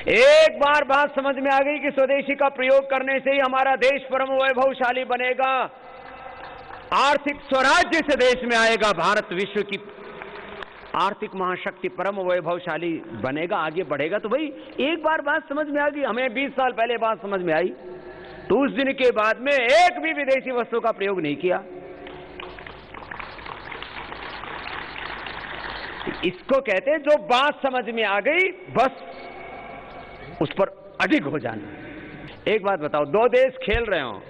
एक बार बात समझ में आ गई कि स्वदेशी का प्रयोग करने से ही हमारा देश परम वैभवशाली बनेगा, आर्थिक स्वराज्य से देश में आएगा, भारत विश्व की आर्थिक महाशक्ति परम वैभवशाली बनेगा, आगे बढ़ेगा। तो भाई एक बार बात समझ में आ गई, हमें 20 साल पहले बात समझ में आई, तो उस दिन के बाद में एक भी विदेशी वस्तु का प्रयोग नहीं किया। इसको कहते हैं जो बात समझ में आ गई बस उस पर अडिग हो जाना। एक बात बताओ, दो देश खेल रहे हो,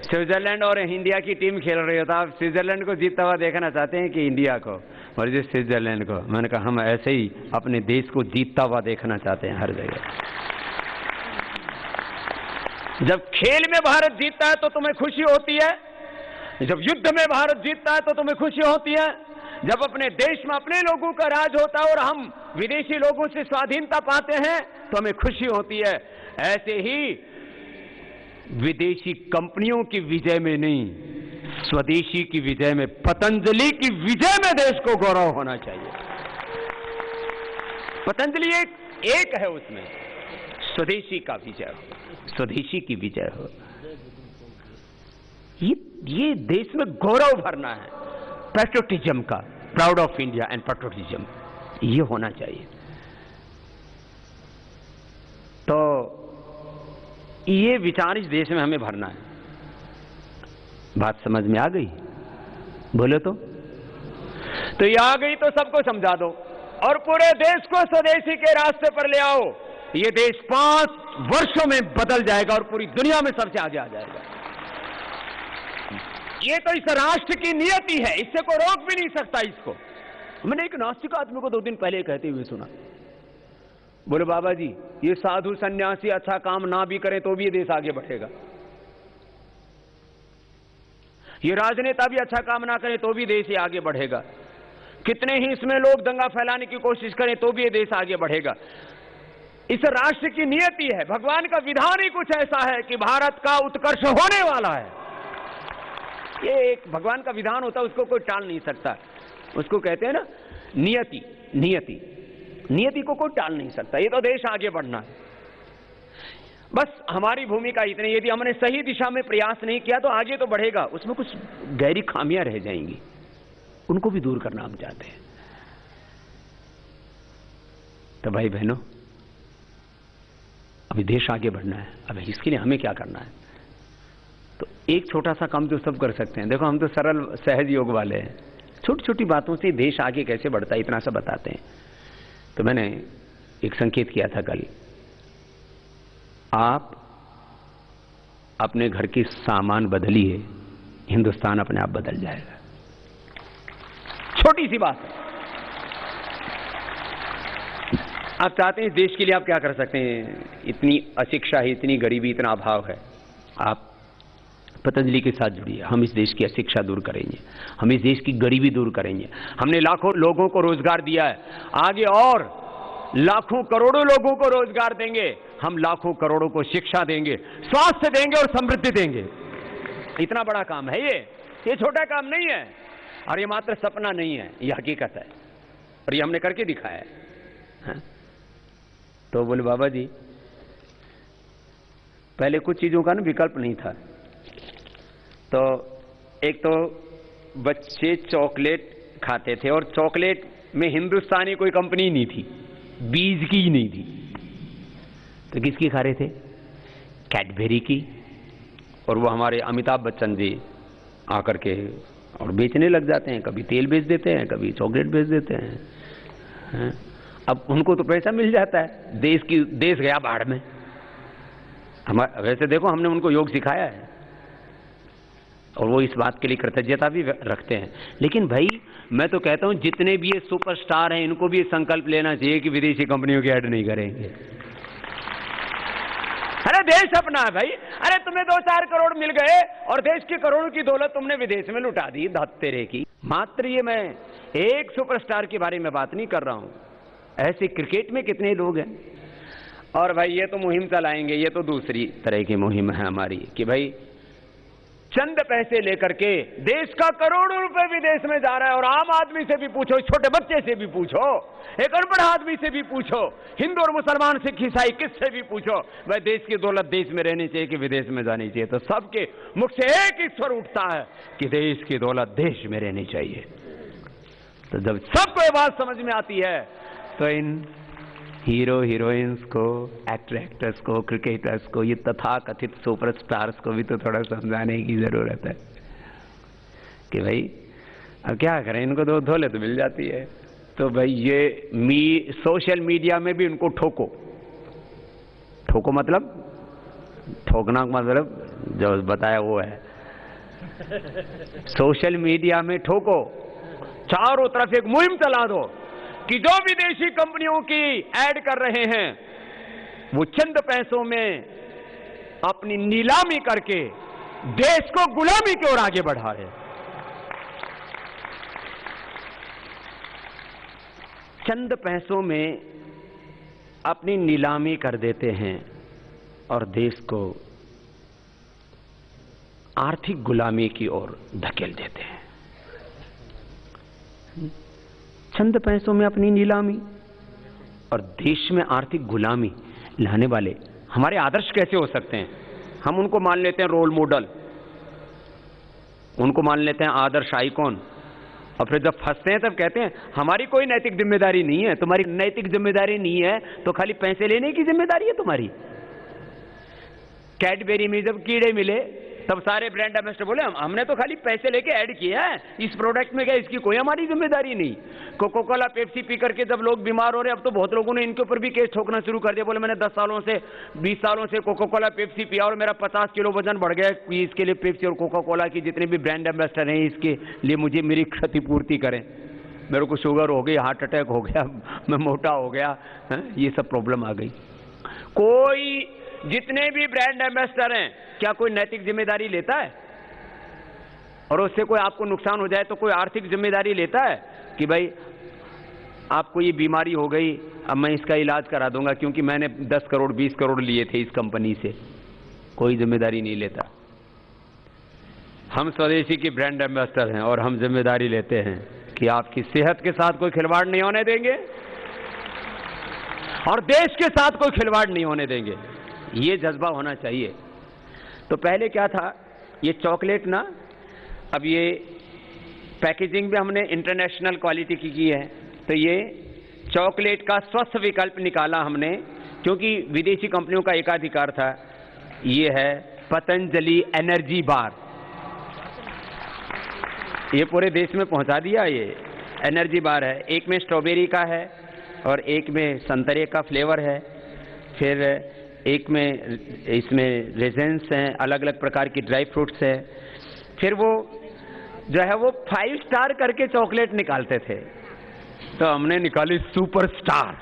स्विट्जरलैंड और इंडिया की टीम खेल रही हो, तो आप स्विट्जरलैंड को जीतता हुआ देखना चाहते हैं कि इंडिया को? और जो स्विट्जरलैंड को, मैंने कहा हम ऐसे ही अपने देश को जीतता हुआ देखना चाहते हैं हर जगह। जब खेल में भारत जीतता है तो तुम्हें खुशी होती है, जब युद्ध में भारत जीतता है तो तुम्हें खुशी होती है, जब अपने देश में अपने लोगों का राज होता है और हम विदेशी लोगों से स्वाधीनता पाते हैं तो हमें खुशी होती है। ऐसे ही विदेशी कंपनियों की विजय में नहीं, स्वदेशी की विजय में, पतंजलि की विजय में देश को गौरव होना चाहिए। पतंजलि एक है, उसमें स्वदेशी का विजय हो, स्वदेशी की विजय हो, ये देश में गौरव भरना है, पैट्रियोटिज्म का, proud of India and patriotism, ये होना चाहिए। तो ये विचार इस देश में हमें भरना है। बात समझ में आ गई? बोले तो ये आ गई तो सबको समझा दो और पूरे देश को स्वदेशी के रास्ते पर ले आओ। ये देश 5 वर्षों में बदल जाएगा और पूरी दुनिया में सबसे आगे आ जाएगा। ये तो इस राष्ट्र की नियति है, इससे कोई रोक भी नहीं सकता इसको। मैंने एक नास्तिक आदमी को 2 दिन पहले कहते हुए सुना, बोले बाबा जी ये साधु सन्यासी अच्छा काम ना भी करें तो भी ये देश आगे बढ़ेगा, ये राजनेता भी अच्छा काम ना करें तो भी देश ही आगे बढ़ेगा, कितने ही इसमें लोग दंगा फैलाने की कोशिश करें तो भी ये देश आगे बढ़ेगा। इस राष्ट्र की नियति है, भगवान का विधान ही कुछ ऐसा है कि भारत का उत्कर्ष होने वाला है। ये एक भगवान का विधान होता है, उसको कोई टाल नहीं सकता। उसको कहते हैं ना नियति, नियति, नियति को कोई टाल नहीं सकता। ये तो देश आगे बढ़ना है, बस हमारी भूमिका इतनी। यदि हमने सही दिशा में प्रयास नहीं किया तो आगे तो बढ़ेगा, उसमें कुछ गहरी खामियां रह जाएंगी, उनको भी दूर करना हम चाहते हैं। तो भाई बहनों, अभी देश आगे बढ़ना है, अब इसके लिए हमें क्या करना है? तो एक छोटा सा काम तो सब कर सकते हैं। देखो हम तो सरल सहज योग वाले हैं, छोटी छोटी बातों से देश आगे कैसे बढ़ता है इतना सा बताते हैं। तो मैंने एक संकेत किया था कल, आप अपने घर की सामान बदलिए, हिंदुस्तान अपने आप बदल जाएगा। छोटी सी बात है। आप चाहते हैं इस देश के लिए आप क्या कर सकते हैं? इतनी अशिक्षा है, इतनी गरीबी, इतना अभाव है, आप पतंजलि के साथ जुड़िए। हम इस देश की अशिक्षा दूर करेंगे, हम इस देश की गरीबी दूर करेंगे। हमने लाखों लोगों को रोजगार दिया है, आगे और लाखों करोड़ों लोगों को रोजगार देंगे। हम लाखों करोड़ों को शिक्षा देंगे, स्वास्थ्य देंगे और समृद्धि देंगे। इतना बड़ा काम है ये छोटा काम नहीं है। और ये मात्र सपना नहीं है, ये हकीकत है और ये हमने करके दिखाया है। तो बोले बाबा जी पहले कुछ चीजों का ना विकल्प नहीं था। तो एक तो बच्चे चॉकलेट खाते थे और चॉकलेट में हिंदुस्तानी कोई कंपनी नहीं थी, बीज की ही नहीं थी, तो किसकी खा रहे थे? कैडबेरी की। और वो हमारे अमिताभ बच्चन जी आकर के और बेचने लग जाते हैं, कभी तेल बेच देते हैं, कभी चॉकलेट बेच देते हैं। अब उनको तो पैसा मिल जाता है, देश गया बाढ़ में। वैसे देखो हमने उनको योग सिखाया है और वो इस बात के लिए कृतज्ञता भी रखते हैं। लेकिन भाई मैं तो कहता हूं जितने भी ये सुपरस्टार हैं इनको भी ये संकल्प लेना चाहिए कि विदेशी कंपनियों की ऐड नहीं करेंगे। अरे देश अपना है भाई। अरे तुम्हें 2-4 करोड़ मिल गए और देश की करोड़ों की दौलत तुमने विदेश में लुटा दी, धत तेरे की। मात्र ये मैं एक सुपरस्टार के बारे में बात नहीं कर रहा हूं, ऐसे क्रिकेट में कितने लोग हैं। और भाई ये तो मुहिम चलाएंगे, ये तो दूसरी तरह की मुहिम है हमारी कि भाई चंद पैसे लेकर के देश का करोड़ों रुपए विदेश में जा रहा है। और आम आदमी से भी पूछो, छोटे बच्चे से भी पूछो, एक अनपढ़ आदमी से भी पूछो, हिंदू और मुसलमान सिख ईसाई किससे भी पूछो, भाई देश की दौलत देश में रहनी चाहिए कि विदेश में जानी चाहिए, तो सबके मुख से एक ही स्वर उठता है कि देश की दौलत देश में रहनी चाहिए। तो जब सबको ये बात समझ में आती है तो इन हीरो हीरोइंस को, एक्टर एक्ट्रेस को, क्रिकेटर्स को, ये तथाकथित सुपरस्टार्स को भी तो थोड़ा समझाने की जरूरत है कि भाई अब क्या करें, इनको तो धोले तो मिल जाती है। तो भाई ये सोशल मीडिया में भी उनको ठोको। ठोको मतलब, ठोकना मतलब जो बताया वो है। सोशल मीडिया में ठोको, चारों तरफ एक मुहिम चला दो कि जो विदेशी कंपनियों की ऐड कर रहे हैं वो चंद पैसों में अपनी नीलामी करके देश को गुलामी की ओर आगे बढ़ा रहे हैं। चंद पैसों में अपनी नीलामी कर देते हैं और देश को आर्थिक गुलामी की ओर धकेल देते हैं। चंद पैसों में अपनी नीलामी और देश में आर्थिक गुलामी लाने वाले हमारे आदर्श कैसे हो सकते हैं? हम उनको मान लेते हैं रोल मॉडल, उनको मान लेते हैं आदर्श आइकॉन, और फिर जब फंसते हैं तब कहते हैं हमारी कोई नैतिक जिम्मेदारी नहीं है। तुम्हारी नैतिक जिम्मेदारी नहीं है तो खाली पैसे लेने की जिम्मेदारी है तुम्हारी। कैडबेरी में जब कीड़े मिले तब सारे ब्रांड एम्बेसडर बोले हमने तो खाली पैसे लेके ऐड किया है, इस प्रोडक्ट में क्या इसकी कोई हमारी जिम्मेदारी नहीं। कोका कोला पेप्सी पी करके जब लोग बीमार हो रहे हैं, अब तो बहुत लोगों ने इनके ऊपर भी केस ठोकना शुरू कर दिया। बोले मैंने 10 सालों से 20 सालों से कोका कोला पेप्सी पिया और मेरा 50 किलो वजन बढ़ गया, इसके लिए पेप्सी और कोका कोला की जितने भी ब्रांड एम्बेसडर हैं इसके लिए मुझे मेरी क्षतिपूर्ति करें। मेरे को शुगर हो गई, हार्ट अटैक हो गया, मैं मोटा हो गया, ये सब प्रॉब्लम आ गई। कोई जितने भी ब्रांड एम्बेसडर हैं क्या कोई नैतिक जिम्मेदारी लेता है? और उससे कोई आपको नुकसान हो जाए तो कोई आर्थिक जिम्मेदारी लेता है कि भाई आपको ये बीमारी हो गई, अब मैं इसका इलाज करा दूंगा क्योंकि मैंने 10 करोड़ 20 करोड़ लिए थे इस कंपनी से? कोई जिम्मेदारी नहीं लेता। हम स्वदेशी की ब्रांड एम्बेसडर हैं और हम जिम्मेदारी लेते हैं कि आपकी सेहत के साथ कोई खिलवाड़ नहीं होने देंगे और देश के साथ कोई खिलवाड़ नहीं होने देंगे। ये जज्बा होना चाहिए। तो पहले क्या था, ये चॉकलेट ना, अब ये पैकेजिंग भी हमने इंटरनेशनल क्वालिटी की है, तो ये चॉकलेट का स्वस्थ विकल्प निकाला हमने क्योंकि विदेशी कंपनियों का एकाधिकार था। ये है पतंजलि एनर्जी बार, ये पूरे देश में पहुंचा दिया। ये एनर्जी बार है, एक में स्ट्रॉबेरी का है और एक में संतरे का फ्लेवर है, फिर एक में इसमें रेजेंस हैं, अलग अलग प्रकार की ड्राई फ्रूट्स है। फिर वो जो है वो 5 स्टार करके चॉकलेट निकालते थे, तो हमने निकाली सुपर स्टार।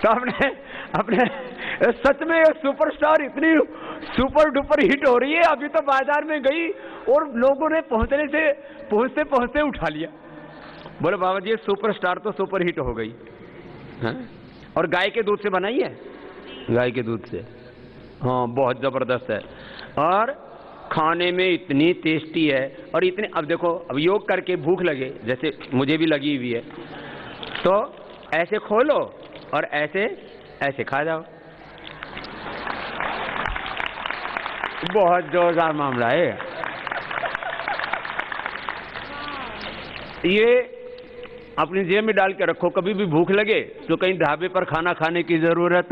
तो अपने सच में सुपर स्टार इतनी सुपर डुपर हिट हो रही है, अभी तो बाजार में गई और लोगों ने पहुंचते पहुंचते उठा लिया। बोले बाबा जी सुपर स्टार तो सुपर हिट हो गई। हाँ? और गाय के दूध से बनाई है, गाय के दूध से, हाँ बहुत जबरदस्त है और खाने में इतनी टेस्टी है। और इतने, अब देखो, अब योग करके भूख लगे जैसे मुझे भी लगी हुई है, तो ऐसे खोलो और ऐसे ऐसे खा जाओ। बहुत जोरदार मामला है ये। अपनी जेब में डाल के रखो, कभी भी भूख लगे तो कहीं ढाबे पर खाना खाने की जरूरत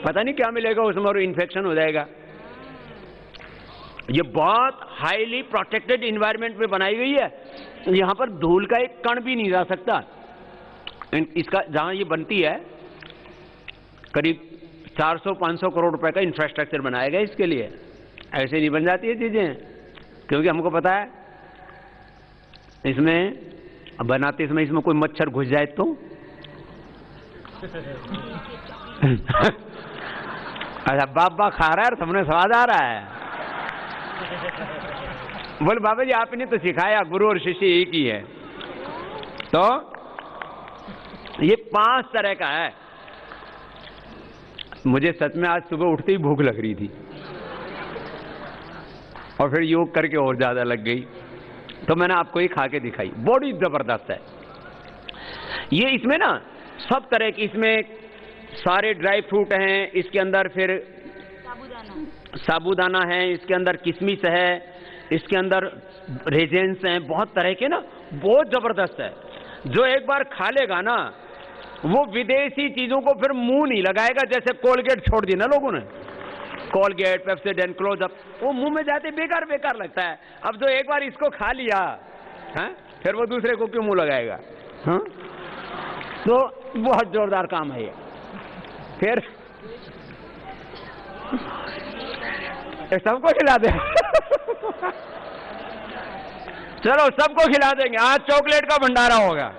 पता नहीं क्या मिलेगा उसमें और इन्फेक्शन हो जाएगा। ये बहुत हाईली प्रोटेक्टेड एनवायरनमेंट में बनाई गई है, यहाँ पर धूल का एक कण भी नहीं जा सकता। इसका जहां ये बनती है करीब 400-500 करोड़ रुपए का इंफ्रास्ट्रक्चर बनाया गया इसके लिए। ऐसे नहीं बन जाती है चीजें, क्योंकि हमको पता है इसमें बनाते समय इसमें कोई मच्छर घुस जाए तो अच्छा बाबा खा रहा है और सामने स्वाद आ रहा है। बोले बाबा जी आपने तो सिखाया, गुरु और शिष्य एक ही है। तो ये 5 तरह का है, मुझे सच में आज सुबह उठते ही भूख लग रही थी और फिर योग करके और ज्यादा लग गई, तो मैंने आपको ये खा के दिखाई। बड़ी जबरदस्त है ये। इसमें ना सब तरह की, इसमें सारे ड्राई फ्रूट हैं, इसके अंदर फिर साबूदाना है, इसके अंदर किशमिश है, इसके अंदर रेजेंस हैं, बहुत तरह के ना, बहुत जबरदस्त है। जो एक बार खा लेगा ना वो विदेशी चीजों को फिर मुंह नहीं लगाएगा। जैसे कोलगेट छोड़ दी ना लोगों ने, कोलगेट, पेप्सोडेंट, क्लोजअप, वो मुंह में जाते बेकार बेकार लगता है। अब जो एक बार इसको खा लिया है फिर वो दूसरे को क्यों मुंह लगाएगा? हाँ, तो बहुत जोरदार काम है ये। फिर सबको खिला दे चलो सबको खिला देंगे। आज चॉकलेट का भंडारा होगा,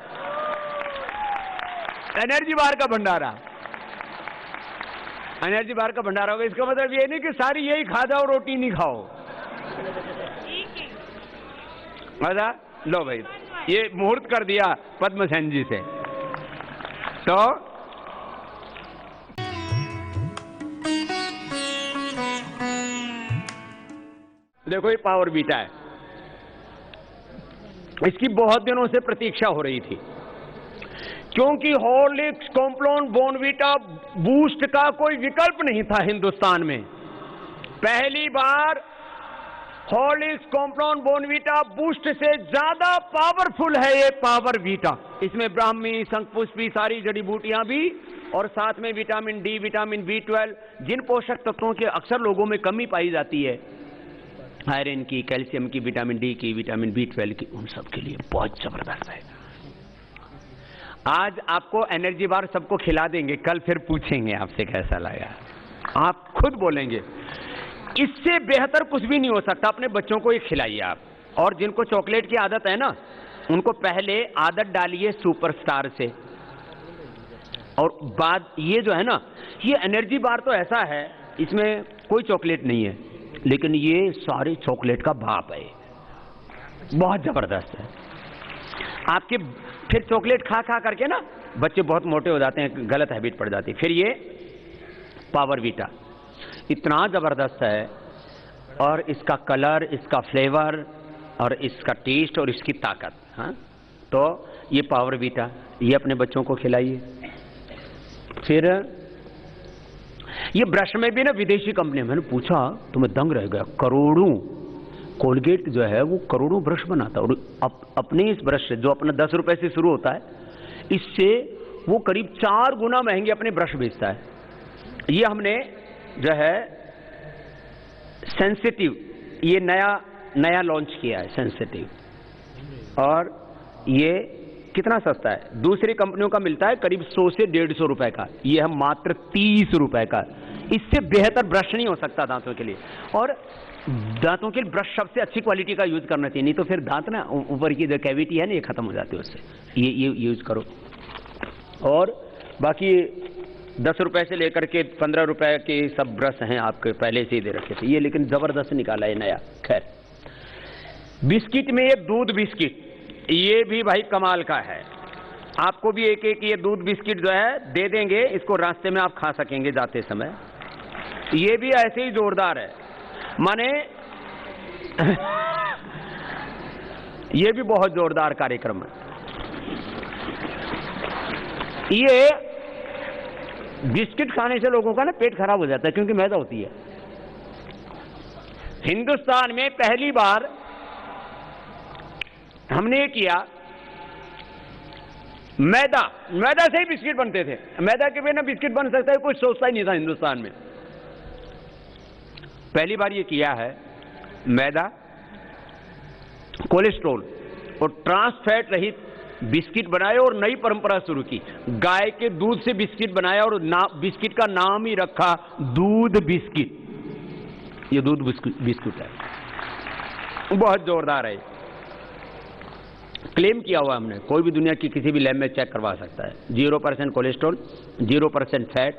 एनर्जी बार का भंडारा, एनर्जी बार का भंडारा होगा। इसका मतलब ये नहीं कि सारी यही खा जाओ, रोटी नहीं खाओ। मजा लो भाई, ये मुहूर्त कर दिया पद्म सेन जी से। तो देखो ये पावर बीटा है, इसकी बहुत दिनों से प्रतीक्षा हो रही थी, क्योंकि हॉर्लिक्स, कॉम्प्लान, बॉर्नवीटा, बूस्ट का कोई विकल्प नहीं था हिंदुस्तान में। पहली बार हॉर्लिक्स, कॉम्प्लान, बॉर्नवीटा बूस्ट से ज्यादा पावरफुल है ये पावर बीटा। इसमें ब्राह्मी, शंखपुष्पी, सारी जड़ी बूटियां भी, और साथ में विटामिन डी, विटामिन B12, जिन पोषक तत्वों की अक्सर लोगों में कमी पाई जाती है, आयरन की, कैल्शियम की, विटामिन डी की, विटामिन B12 की, उन सब के लिए बहुत जबरदस्त है। आज आपको एनर्जी बार सबको खिला देंगे, कल फिर पूछेंगे आपसे कैसा लगा, आप खुद बोलेंगे। इससे बेहतर कुछ भी नहीं हो सकता। अपने बच्चों को ये खिलाइए आप। और जिनको चॉकलेट की आदत है ना, उनको पहले आदत डालिए सुपरस्टार से, और बाद ये जो है ना, ये एनर्जी बार तो ऐसा है, इसमें कोई चॉकलेट नहीं है, लेकिन ये सारे चॉकलेट का बाप है, बहुत जबरदस्त है। आपके फिर चॉकलेट खा खा करके ना बच्चे बहुत मोटे हो जाते हैं, गलत हैबिट पड़ जाती है। फिर ये पावर बीटा इतना जबरदस्त है, और इसका कलर, इसका फ्लेवर, और इसका टेस्ट, और इसकी ताकत। हाँ, तो ये पावर बीटा, ये अपने बच्चों को खिलाइए। फिर ये ब्रश में भी ना विदेशी कंपनी, मैंने पूछा तो मैं दंग रह गया, करोड़ों, कोलगेट जो है वो करोड़ों ब्रश बनाता है, और अपने इस ब्रश से, जो अपना 10 रुपए से शुरू होता है, इससे वो करीब 4 गुना महंगे अपने ब्रश बेचता है। ये हमने जो है सेंसिटिव, ये नया लॉन्च किया है सेंसिटिव, और ये कितना सस्ता है, दूसरी कंपनियों का मिलता है करीब 100 से 150 रुपए का, ये है मात्र 30 रुपए का। इससे बेहतर ब्रश नहीं हो सकता दांतों के लिए। और दांतों के लिए ब्रश सबसे अच्छी क्वालिटी का यूज करना चाहिए, नहीं तो फिर दांत ना ऊपर की जो कैविटी है ना, ये खत्म हो जाती है उससे। ये यूज करो। और बाकी 10 रुपए से लेकर के 15 रुपए के सब ब्रश हैं आपके पहले से ही दे रखे थे, ये लेकिन जबरदस्त निकाला है नया। खैर, बिस्किट में ये दूध बिस्किट, ये भी भाई कमाल का है। आपको भी एक एक ये दूध बिस्किट जो है दे देंगे, इसको रास्ते में आप खा सकेंगे जाते समय। ये भी ऐसे ही जोरदार है, माने ये भी बहुत जोरदार कार्यक्रम है। ये बिस्किट खाने से लोगों का ना पेट खराब हो जाता है, क्योंकि मैदा होती है। हिंदुस्तान में पहली बार हमने ये किया, मैदा से ही बिस्किट बनते थे। मैदा के बिना बिस्किट बन सकता है, कोई सोचता ही नहीं था हिंदुस्तान में। पहली बार ये किया है, मैदा, कोलेस्ट्रॉल और ट्रांस फैट रहित बिस्किट बनाए, और नई परंपरा शुरू की। गाय के दूध से बिस्किट बनाया, और बिस्किट का नाम ही रखा दूध बिस्किट। ये दूध बिस्कुट है, बहुत जोरदार है। क्लेम किया हुआ हमने, कोई भी दुनिया की किसी भी लैब में चेक करवा सकता है। 0% कोलेस्ट्रॉल, 0% फैट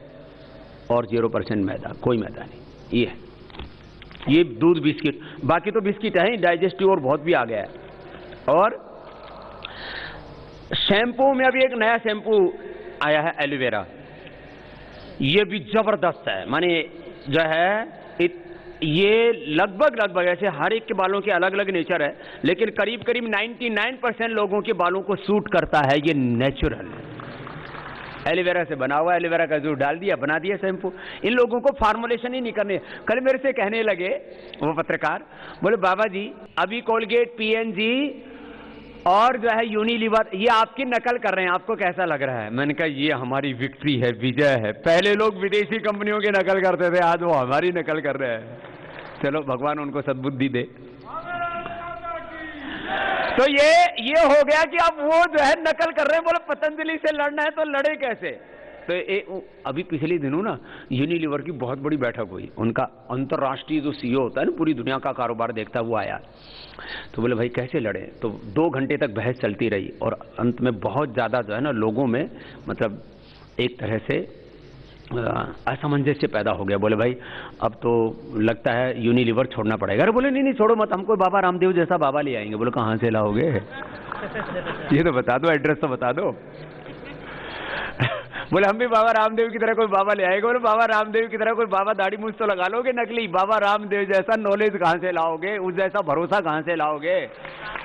और 0% मैदा, कोई मैदा नहीं। ये दूध बिस्किट। बाकी तो बिस्किट है ही, डाइजेस्टिव और बहुत भी आ गया है। और शैम्पू में अभी एक नया शैम्पू आया है, एलोवेरा। ये भी जबरदस्त है। माने जो है ये लगभग ऐसे हर एक के बालों के अलग अलग नेचर है, लेकिन करीब करीब 99% लोगों के बालों को सूट करता है। ये नेचुरल एलोवेरा से बना हुआ, एलोवेरा का जूस डाल दिया, बना दिया शैम्पू। इन लोगों को फार्मुलेशन ही नहीं करने। कल मेरे से कहने लगे वो पत्रकार, बोले बाबा जी अभी कोलगेट, पीएनजी और जो है यूनिलीवर ये आपकी नकल कर रहे हैं, आपको कैसा लग रहा है? मैंने कहा ये हमारी विक्ट्री है, विजय है। पहले लोग विदेशी कंपनियों की नकल करते थे, आज वो हमारी नकल कर रहे हैं। चलो भगवान उनको सद्बुद्धि दे। तो ये हो गया कि अब वो जो है नकल कर रहे हैं। बोले पतंजलि से लड़ना है तो लड़े कैसे? तो अभी पिछले दिनों ना यूनिलीवर की बहुत बड़ी बैठक हुई। उनका अंतर्राष्ट्रीय जो सीईओ होता है ना, पूरी दुनिया का कारोबार देखता हुआ आया। तो बोले भाई कैसे लड़े? तो 2 घंटे तक बहस चलती रही और अंत में बहुत ज़्यादा जो है ना लोगों में मतलब एक तरह से असमंजस्य पैदा हो गया। बोले भाई अब तो लगता है यूनिलीवर छोड़ना पड़ेगा। अरे बोले नहीं छोड़ो मत, हमको बाबा रामदेव जैसा बाबा ले आएंगे। बोले कहाँ से लाओगे? ये तो बता दो, एड्रेस तो बता दो। बोले हम भी बाबा रामदेव की तरह कोई बाबा ले आएंगे। बोले बाबा रामदेव की तरह कोई बाबा दाढ़ी मूंछ तो लगा लोगे नकली? बाबा रामदेव जैसा नॉलेज कहाँ से लाओगे? उस जैसा भरोसा कहाँ से लाओगे?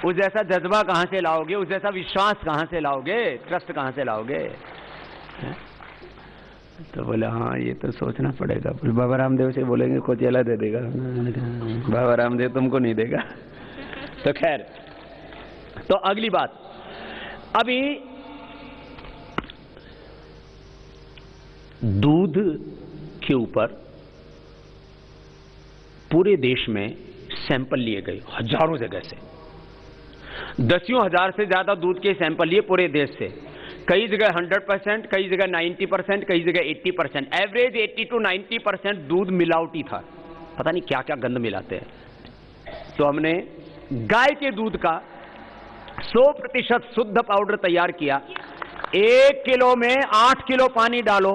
उस जैसा जज्बा कहाँ से लाओगे? उस जैसा विश्वास कहाँ से लाओगे? ट्रस्ट कहाँ से लाओगे? तो बोले हाँ ये तो सोचना पड़ेगा। बाबा रामदेव से बोलेंगे कोचेला दे देगा। बाबा रामदेव तुमको नहीं देगा। तो खैर, तो अगली बात, अभी दूध के ऊपर पूरे देश में सैंपल लिए गए, हजारों जगह से 10,000 से ज्यादा दूध के सैंपल लिए पूरे देश से। कई जगह 100%, कई जगह 90%, कई जगह 80%, एवरेज 80 to 90% दूध मिलावटी था। पता नहीं क्या क्या गंद मिलाते हैं। तो हमने गाय के दूध का 100% शुद्ध पाउडर तैयार किया। 1 किलो में 8 किलो पानी डालो,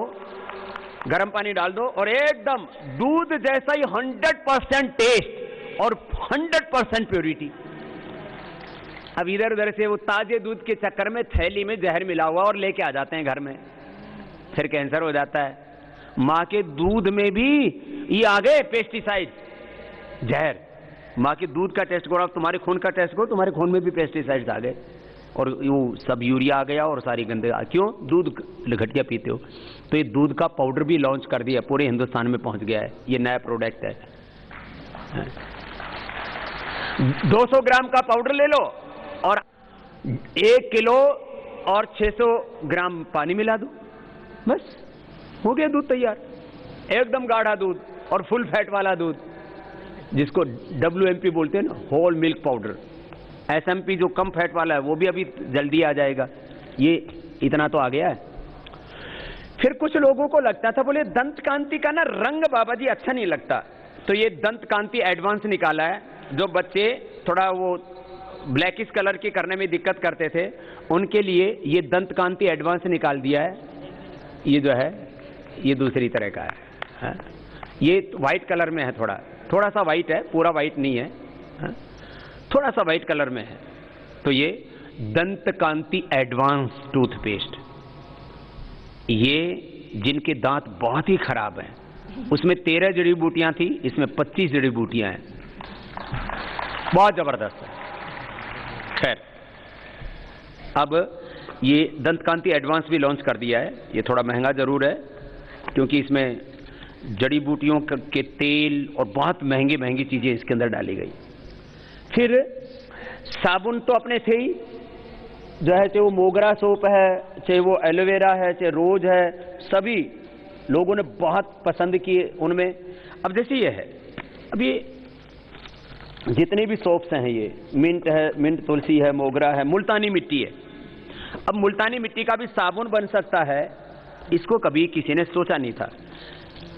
गर्म पानी डाल दो और एकदम दूध जैसा ही 100% टेस्ट और 100% प्योरिटी। अब इधर उधर से वो ताजे दूध के चक्कर में थैली में जहर मिला हुआ और लेके आ जाते हैं घर में, फिर कैंसर हो जाता है। मां के दूध में भी ये आ गए पेस्टिसाइड, जहर। मां के दूध का टेस्ट करो, तुम्हारे खून का टेस्ट करो, तुम्हारे खून में भी पेस्टिसाइड्स आ गए और वो सब यूरिया आ गया और सारी गंदे। क्यों? दूध घटिया पीते हो। तो ये दूध का पाउडर भी लॉन्च कर दिया, पूरे हिंदुस्तान में पहुंच गया है। ये नया प्रोडक्ट है। 200 ग्राम का पाउडर ले लो और 1 किलो और 600 ग्राम पानी मिला दो, बस हो गया दूध तैयार। एकदम गाढ़ा दूध और फुल फैट वाला दूध, जिसको WMP बोलते हैं ना, होल मिल्क पाउडर। SMP जो कम फैट वाला है वो भी अभी जल्दी आ जाएगा। ये इतना तो आ गया है। फिर कुछ लोगों को लगता था, बोले दंत कांति का ना रंग बाबा जी अच्छा नहीं लगता, तो ये दंत कांति एडवांस निकाला है। जो बच्चे थोड़ा वो ब्लैकिश कलर के करने में दिक्कत करते थे, उनके लिए ये दंत कांति एडवांस निकाल दिया है। ये जो है ये दूसरी तरह का है। ये व्हाइट कलर में है, थोड़ा सा व्हाइट है, पूरा व्हाइट नहीं है, थोड़ा सा व्हाइट कलर में है। तो ये दंत कांति एडवांस टूथपेस्ट, ये जिनके दांत बहुत ही खराब हैं, उसमें 13 जड़ी बूटियां थी, इसमें 25 जड़ी बूटियां हैं। बहुत जबरदस्त है। खैर, अब ये दंत कांति एडवांस भी लॉन्च कर दिया है। ये थोड़ा महंगा जरूर है क्योंकि इसमें जड़ी बूटियों के तेल और बहुत महंगी महंगी चीजें इसके अंदर डाली गई। फिर साबुन तो अपने थे ही, जो है चाहे वो मोगरा सोप है, चाहे वो एलोवेरा है, चाहे रोज है, सभी लोगों ने बहुत पसंद किए उनमें। अब जैसे ये है, अब ये जितने भी सोप्स हैं, ये मिंट है, मिंट तुलसी है, मोगरा है, मुल्तानी मिट्टी है। अब मुल्तानी मिट्टी का भी साबुन बन सकता है, इसको कभी किसी ने सोचा नहीं था।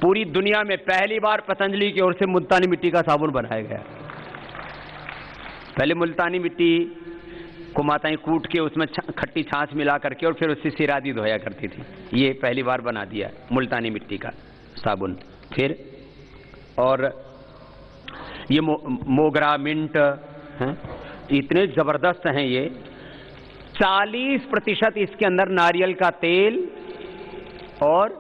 पूरी दुनिया में पहली बार पतंजलि की ओर से मुल्तानी मिट्टी का साबुन बनाया गया। पहले मुल्तानी मिट्टी को माताएं कूट के उसमें खट्टी छाछ मिला करके और फिर उससे सिर आदि धोया करती थी। ये पहली बार बना दिया मुल्तानी मिट्टी का साबुन। फिर और ये मोगरा, मिंट हैं, इतने जबरदस्त हैं ये। 40% इसके अंदर नारियल का तेल और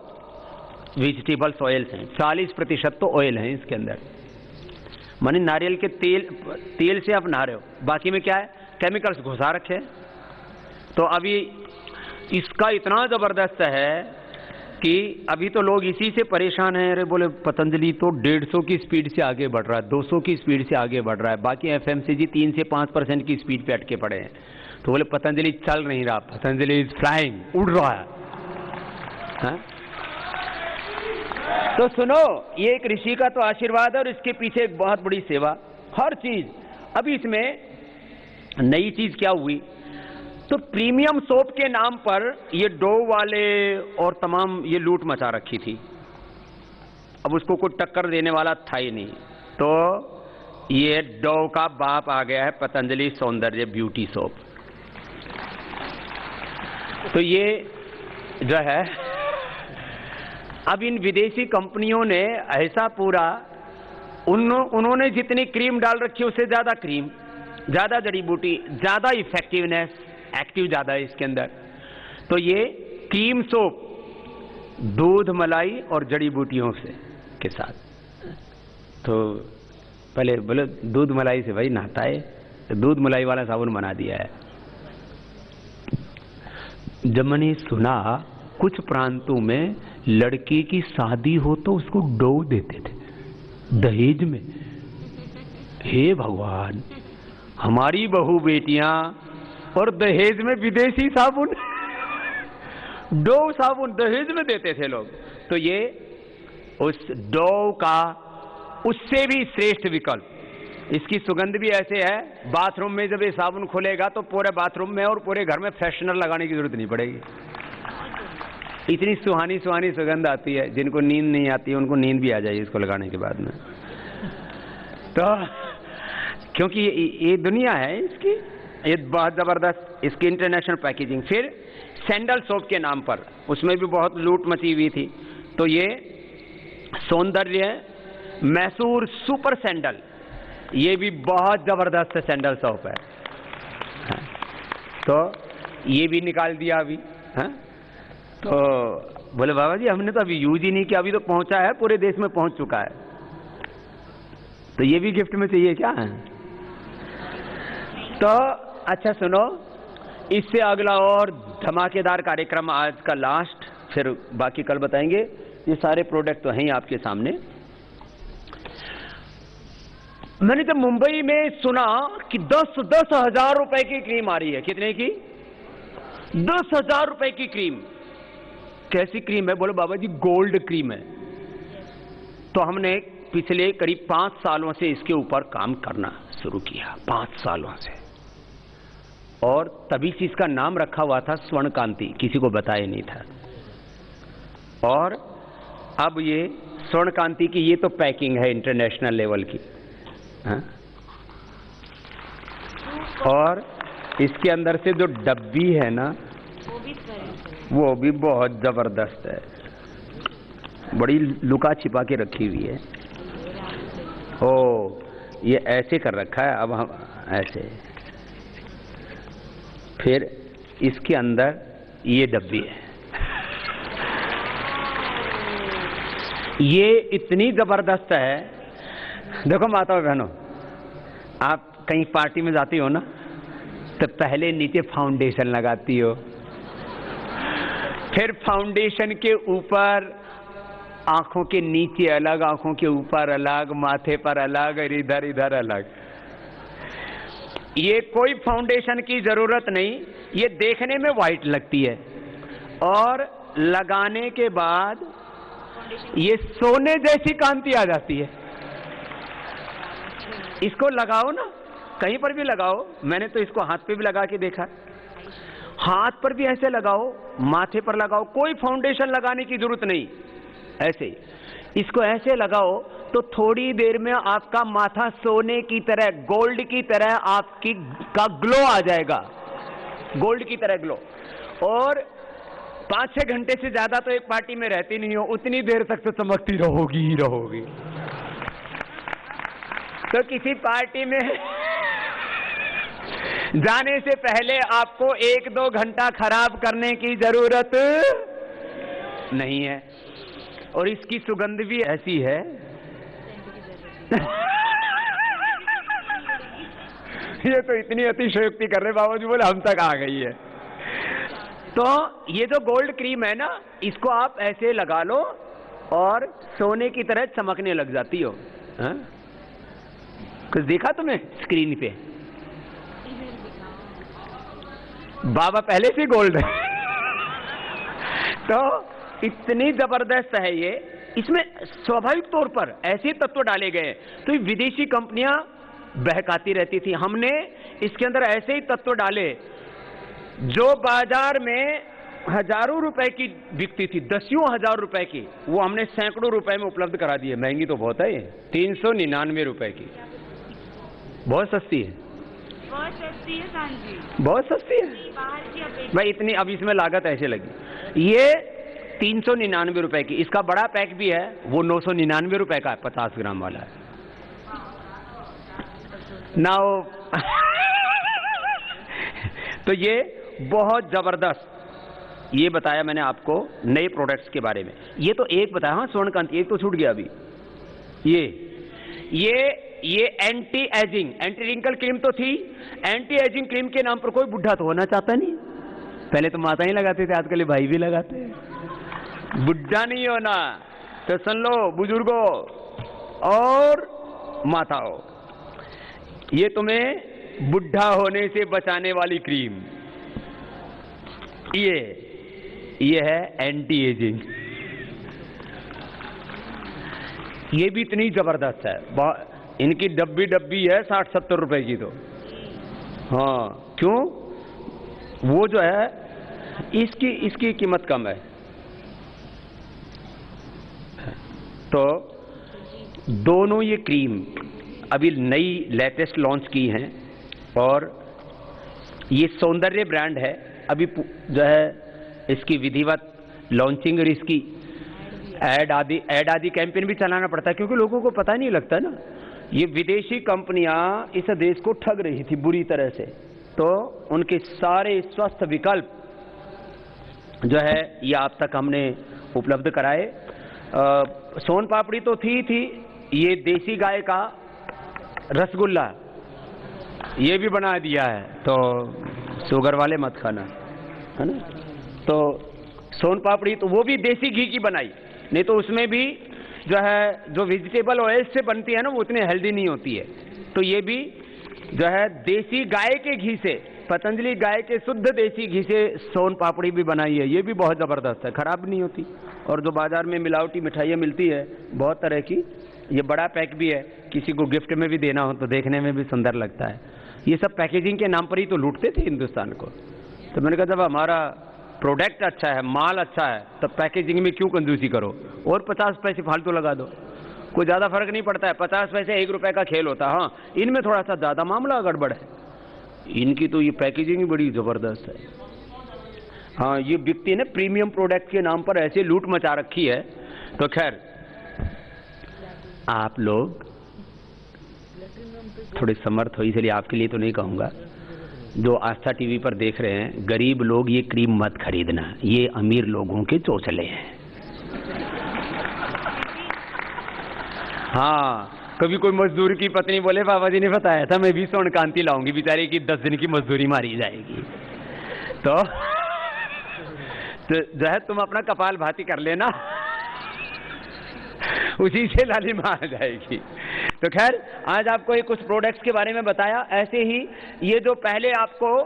वेजिटेबल्स ऑयल्स हैं, 40% तो ऑयल हैं इसके अंदर। माने नारियल के तेल से आप नहा रहे हो, बाकी में क्या है, केमिकल्स घुसा रखे हैं। तो अभी इसका इतना जबरदस्त है कि अभी तो लोग इसी से परेशान हैं। अरे बोले पतंजलि तो 150 की स्पीड से आगे बढ़ रहा है, 200 की स्पीड से आगे बढ़ रहा है, बाकी एफएमसीजी 3 से 5% की स्पीड पे अटके पड़े हैं। तो बोले पतंजलि चल नहीं रहा, पतंजलि इज फ्लाइंग, उड़ रहा है। हाँ? तो सुनो, ये एक ऋषि का तो आशीर्वाद है और इसके पीछे एक बहुत बड़ी सेवा, हर चीज। अभी इसमें नई चीज क्या हुई, तो प्रीमियम सोप के नाम पर ये डोव वाले और तमाम ये लूट मचा रखी थी। अब उसको कोई टक्कर देने वाला था ही नहीं, तो ये डोव का बाप आ गया है पतंजलि सौंदर्य ब्यूटी सोप। तो ये जो है, अब इन विदेशी कंपनियों ने ऐसा पूरा, उन्होंने जितनी क्रीम डाल रखी है उससे ज्यादा क्रीम, ज्यादा जड़ी बूटी, ज्यादा इफेक्टिवनेस, एक्टिव ज्यादा है इसके अंदर। तो ये क्रीम सोप दूध मलाई और जड़ी बूटियों से के साथ। तो पहले बोले दूध मलाई से भाई नहाता है, तो दूध मलाई वाला साबुन बना दिया है। जब मैंने सुना कुछ प्रांतों में लड़की की शादी हो तो उसको डोव देते थे दहेज में। हे भगवान, हमारी बहू बेटियां और दहेज में विदेशी साबुन डोव साबुन दहेज में देते थे लोग। तो ये उस डोव का उससे भी श्रेष्ठ विकल्प। इसकी सुगंध भी ऐसे है, बाथरूम में जब ये साबुन खुलेगा तो पूरे बाथरूम में और पूरे घर में फ्रेशनर लगाने की जरूरत नहीं पड़ेगी। इतनी सुहानी सुहानी सुगंध आती है, जिनको नींद नहीं आती है उनको नींद भी आ जाएगी इसको लगाने के बाद में। तो क्योंकि ये दुनिया है इसकी, ये बहुत जबरदस्त, इसकी इंटरनेशनल पैकेजिंग। फिर सैंडल सोप के नाम पर, उसमें भी बहुत लूट मची हुई थी। तो ये सौंदर्य मैसूर सुपर सैंडल, ये भी बहुत जबरदस्त सैंडल सोप है। तो ये भी निकाल दिया अभी। तो बोले बाबा जी हमने तो अभी यूज ही नहीं किया, अभी तो पहुंचा है, पूरे देश में पहुंच चुका है, तो ये भी गिफ्ट में चाहिए क्या? तो अच्छा सुनो, इससे अगला और धमाकेदार कार्यक्रम आज का लास्ट, फिर बाकी कल बताएंगे। ये सारे प्रोडक्ट तो हैं ही आपके सामने। मैंने जब मुंबई में सुना कि 10,000 रुपए की क्रीम आ रही है, कितने की? 10,000 रुपए की क्रीम। कैसी क्रीम है? बोले बाबा जी गोल्ड क्रीम है। तो हमने पिछले करीब 5 सालों से इसके ऊपर काम करना शुरू किया, 5 सालों से। और तभी से इसका नाम रखा हुआ था स्वर्ण कांति, किसी को बताया नहीं था। और अब ये स्वर्ण कांति की ये तो पैकिंग है इंटरनेशनल लेवल की। हाँ? और इसके अंदर से जो डब्बी है ना, वो भी बहुत जबरदस्त है, बड़ी लुका छिपा के रखी हुई है। ओ ये ऐसे कर रखा है, अब हम ऐसे, फिर इसके अंदर ये डब्बी है। ये इतनी जबरदस्त है। देखो माताओं बहनों, आप कहीं पार्टी में जाती हो ना, तो पहले नीचे फाउंडेशन लगाती हो, फिर फाउंडेशन के ऊपर आंखों के नीचे अलग, आंखों के ऊपर अलग, माथे पर अलग और इधर इधर अलग। ये कोई फाउंडेशन की जरूरत नहीं, ये देखने में व्हाइट लगती है और लगाने के बाद ये सोने जैसी कांति आ जाती है। इसको लगाओ ना, कहीं पर भी लगाओ, मैंने तो इसको हाथ पे भी लगा के देखा, हाथ पर भी ऐसे लगाओ, माथे पर लगाओ, कोई फाउंडेशन लगाने की जरूरत नहीं। ऐसे इसको ऐसे लगाओ तो थोड़ी देर में आपका माथा सोने की तरह, गोल्ड की तरह आपकी का ग्लो आ जाएगा, गोल्ड की तरह ग्लो। और 5-6 घंटे से ज्यादा तो एक पार्टी में रहती नहीं हो, उतनी देर तक तो चमकती रहोगी ही रहोगी। तो किसी पार्टी में जाने से पहले आपको 1-2 घंटा खराब करने की जरूरत नहीं है। और इसकी सुगंध भी ऐसी है ये तो इतनी अतिशयोक्ति कर रहे बाबा जी, बोले हम तक आ गई है। तो ये जो गोल्ड क्रीम है ना, इसको आप ऐसे लगा लो और सोने की तरह चमकने लग जाती हो। हाँ? कुछ देखा तुमने स्क्रीन पे? बाबा पहले से गोल्ड है तो इतनी जबरदस्त है ये। इसमें स्वाभाविक तौर पर ऐसे तत्व डाले गए तो विदेशी कंपनियां बहकाती रहती थी। हमने इसके अंदर ऐसे ही तत्व डाले जो बाजार में हजारों रुपए की बिकती थी, दसियों हजार रुपए की, वो हमने सैकड़ों रुपए में उपलब्ध करा दी है। महंगी तो बहुत है ये, 399 रुपए की, बहुत सस्ती है। बहुत सस्ती है सांझी, बहुत सस्ती है बाहर की अपेक्षा। भाई। इतनी अब इसमें लागत ऐसे लगी। ये 399 रुपए की, इसका बड़ा पैक भी है, वो 999 रुपए का है, 50 ग्राम वाला है ना तो ये बहुत जबरदस्त, ये बताया मैंने आपको नए प्रोडक्ट्स के बारे में। ये तो एक बताया, हाँ स्वर्णकांति, एक तो छूट गया अभी। ये anti ageing, anti wrinkle cream तो थी। एंटी एजिंग क्रीम के नाम पर कोई बुढ़ा तो होना चाहता नहीं। पहले तो माता ही लगाते थे, आजकल भाई भी लगाते हैं। बुढ़ा नहीं होना तो सुन लो बुजुर्गों और माताओं, ये तुम्हें बुढ़ा होने से बचाने वाली क्रीम, ये है एंटी एजिंग। ये भी इतनी जबरदस्त है, इनकी डब्बी है 60-70 रुपए की। तो हाँ, क्यों? वो जो है इसकी कीमत कम है। तो दोनों ये क्रीम अभी नई लेटेस्ट लॉन्च की हैं और ये सौंदर्य ब्रांड है। अभी जो है इसकी विधिवत लॉन्चिंग और इसकी ऐड आदि कैंपेन भी चलाना पड़ता है, क्योंकि लोगों को पता नहीं लगता ना। ये विदेशी कंपनियां इस देश को ठग रही थी बुरी तरह से, तो उनके सारे स्वस्थ विकल्प जो है ये आप तक हमने उपलब्ध कराए। सोन पापड़ी तो थी, ये देसी गाय का रसगुल्ला ये भी बना दिया है, तो शुगर वाले मत खाना, है ना। तो सोन पापड़ी तो वो भी देसी घी की बनाई, नहीं तो उसमें भी जो है जो वेजिटेबल ऑयल से बनती है ना, वो उतनी हेल्दी नहीं होती है। तो ये भी जो है देसी गाय के घी से, पतंजलि गाय के शुद्ध देसी घी से सोन पापड़ी भी बनाई है। ये भी बहुत ज़बरदस्त है, खराब नहीं होती। और जो बाजार में मिलावटी मिठाइयाँ मिलती है बहुत तरह की, ये बड़ा पैक भी है, किसी को गिफ्ट में भी देना हो तो देखने में भी सुंदर लगता है। ये सब पैकेजिंग के नाम पर ही तो लूटते थे हिंदुस्तान को। तो मैंने कहा जब हमारा प्रोडक्ट अच्छा है, माल अच्छा है, तो पैकेजिंग में क्यों कंजूसी करो और 50 पैसे फालतू लगा दो, कोई ज़्यादा फर्क नहीं पड़ता है। 50 पैसे 1 रुपए का खेल होता है। हाँ, इनमें थोड़ा सा ज़्यादा मामला गड़बड़ है। इनकी तो ये पैकेजिंग ही बड़ी ज़बरदस्त है। हाँ, ये बिकती है ना प्रीमियम प्रोडक्ट के नाम पर, ऐसे लूट मचा रखी है। तो खैर आप लोग थोड़े समर्थ हो, इसलिए आपके लिए तो नहीं कहूँगा। जो आस्था टीवी पर देख रहे हैं, गरीब लोग ये क्रीम मत खरीदना, ये अमीर लोगों के चोचले हैं। हाँ, कभी कोई मजदूर की पत्नी बोले बाबा जी ने बताया था मैं भी स्वर्णकांति लाऊंगी, बेचारे की 10 दिन की मजदूरी मारी जाएगी। तो जो है तुम अपना कपाल भाती कर लेना, उसी से लालिमा आ जाएगी। तो खैर आज आपको ये कुछ प्रोडक्ट्स के बारे में बताया। ऐसे ही ये जो पहले आपको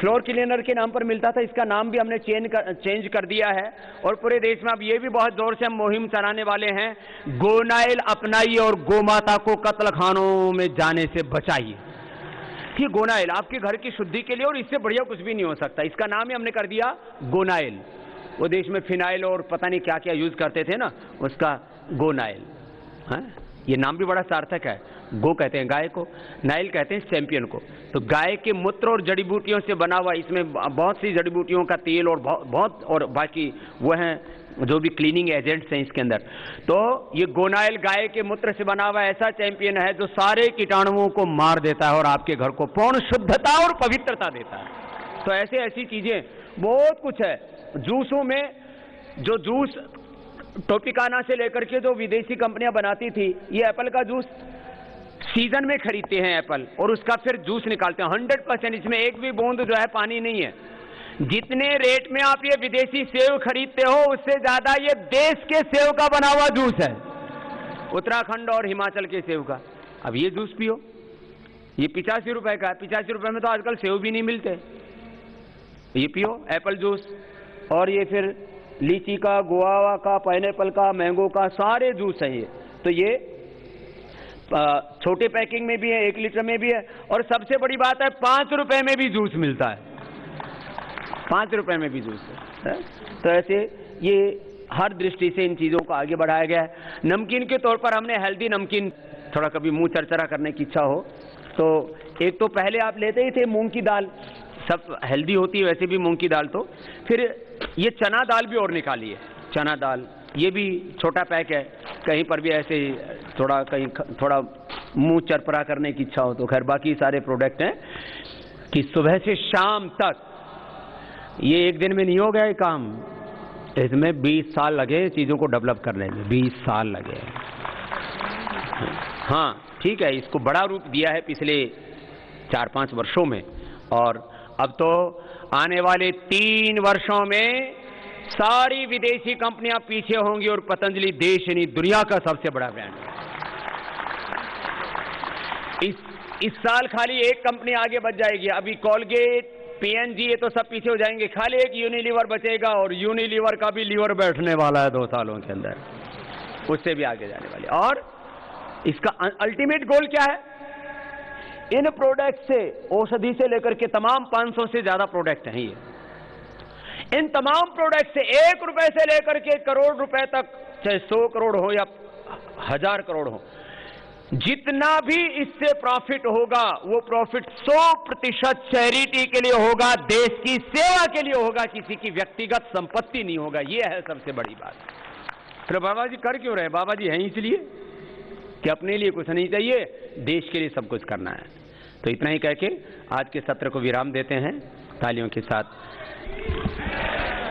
फ्लोर क्लीनर के नाम पर मिलता था, इसका नाम भी हमने चेंज कर दिया है। और पूरे देश में अब ये भी बहुत जोर से हम मुहिम चलाने वाले हैं, गोनाइल अपनाइए और गोमाता को कत्ल खानों में जाने से बचाइए। ये गोनाइल आपके घर की शुद्धि के लिए, और इससे बढ़िया कुछ भी नहीं हो सकता। इसका नाम ही हमने कर दिया गोनाइल। वो देश में फिनाइल और पता नहीं क्या क्या यूज करते थे ना, उसका गोनाइल। हाँ, ये नाम भी बड़ा सार्थक है। गो कहते हैं गाय को, नाइल कहते हैं चैंपियन को। तो गाय के मूत्र और जड़ी बूटियों से बना हुआ, इसमें बहुत सी जड़ी बूटियों का तेल और बहुत और बाकी वो हैं जो भी क्लीनिंग एजेंट्स हैं इसके अंदर। तो ये गोनाइल गाय के मूत्र से बना हुआ ऐसा चैंपियन है जो सारे कीटाणुओं को मार देता है और आपके घर को पूर्ण शुद्धता और पवित्रता देता है। तो ऐसी चीजें बहुत कुछ है। जूसों में जो जूस टॉपिकाना से लेकर के जो विदेशी कंपनियां बनाती थी, ये एप्पल का जूस सीजन में खरीदते हैं एप्पल और उसका फिर जूस निकालते हैं 100%। इसमें एक भी बूंद जो है पानी नहीं है। जितने रेट में आप ये विदेशी सेव खरीदते हो उससे ज्यादा ये देश के सेव का बना हुआ जूस है, उत्तराखंड और हिमाचल के सेव का। अब ये जूस पियो, ये 85 रुपए का है। 85 रुपए में तो आजकल सेव भी नहीं मिलते। ये पियो एप्पल जूस, और ये फिर लीची का, गुआवा का, पाइनएप्पल का, मैंगो का, सारे जूस हैं ये। तो ये छोटे पैकिंग में भी है, 1 लीटर में भी है, और सबसे बड़ी बात है 5 रुपए में भी जूस मिलता है। 5 रुपए में भी जूस है। तो ऐसे ये हर दृष्टि से इन चीजों को आगे बढ़ाया गया है। नमकीन के तौर पर हमने हेल्दी नमकीन, थोड़ा कभी मुंह चरचरा करने की इच्छा हो तो एक तो पहले आप लेते ही थे मूंग की दाल, सब हेल्दी होती है वैसे भी मूंग की दाल। तो फिर ये चना दाल भी और निकाली है, चना दाल, ये भी छोटा पैक है। कहीं पर भी ऐसे थोड़ा कहीं थोड़ा मुंह चरपरा करने की इच्छा हो तो। खैर बाकी सारे प्रोडक्ट हैं कि सुबह से शाम तक, ये एक दिन में नहीं हो गया ये काम, इसमें 20 साल लगे चीजों को डेवलप करने में, 20 साल लगे। हाँ ठीक है, इसको बड़ा रूप दिया है पिछले 4-5 वर्षों में, और अब तो आने वाले 3 वर्षों में सारी विदेशी कंपनियां पीछे होंगी और पतंजलि देश यानी दुनिया का सबसे बड़ा ब्रांड है। इस साल खाली एक कंपनी आगे बढ़ जाएगी। अभी कॉलगेट, पीएनजी, ये तो सब पीछे हो जाएंगे, खाली एक यूनिलीवर बचेगा, और यूनिलीवर का भी लीवर बैठने वाला है 2 सालों के अंदर, उससे भी आगे जाने वाले। और इसका अल्टीमेट गोल क्या है? इन प्रोडक्ट से, औषधि से लेकर के तमाम 500 से ज्यादा प्रोडक्ट हैं ये, इन तमाम प्रोडक्ट से 1 रुपए से लेकर के करोड़ रुपए तक, चाहे 100 करोड़ हो या 1000 करोड़ हो, जितना भी इससे प्रॉफिट होगा वो प्रॉफिट 100% चैरिटी के लिए होगा, देश की सेवा के लिए होगा, किसी की व्यक्तिगत संपत्ति नहीं होगा। ये है सबसे बड़ी बात। फिर बाबा जी कर क्यों रहे? बाबा जी हैं इसलिए कि अपने लिए कुछ नहीं चाहिए, देश के लिए सब कुछ करना है। तो इतना ही कह के आज के सत्र को विराम देते हैं तालियों के साथ।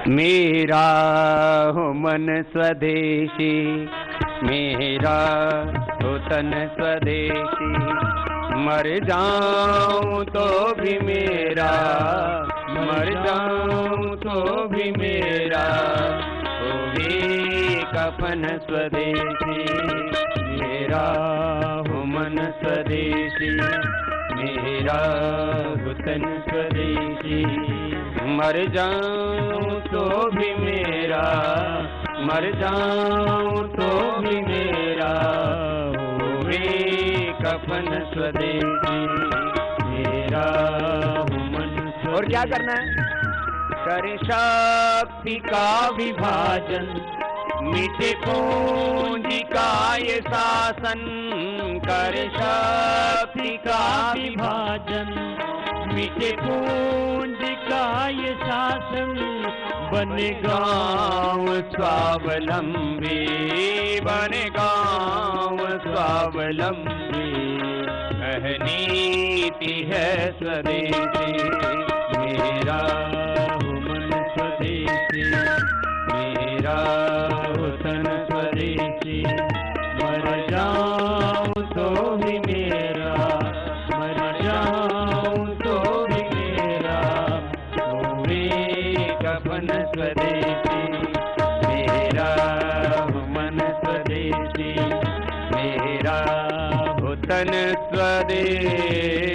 मेरा हो मन स्वदेशी, मेरा हो तन स्वदेशी, मर जाऊं तो भी मेरा, मर जाऊं तो भी मेरा, होवे कफन स्वदेशी, मेरा हो मन स्वदेशी, मेरा हो तन स्वदेशी, मर जाऊं तो भी मेरा, मर जाऊं तो भी मेरा, होवे कफन स्वदेशी, मेरा हो मन स्वदेशी। और क्या करना है? करे शक्ति का विभाजन, मिटे पूंजी का ये शासन, करे शक्ति का विभाजन, मिटे पूंजी का ये शासन, बने गाँव स्वावलंबी, बने गाँव स्वावलंबी, नीति है स्वदेशी, मेरा हो मन स्वदेशी, मेरा हो तन स्वदेशी, मर जाऊं तो भी मेरा, मर जाऊं तो भी मेरा, होवे कफन स्वदेशी, मेरा हो मन स्वदेशी, मेरा हो तन स्वदेशी।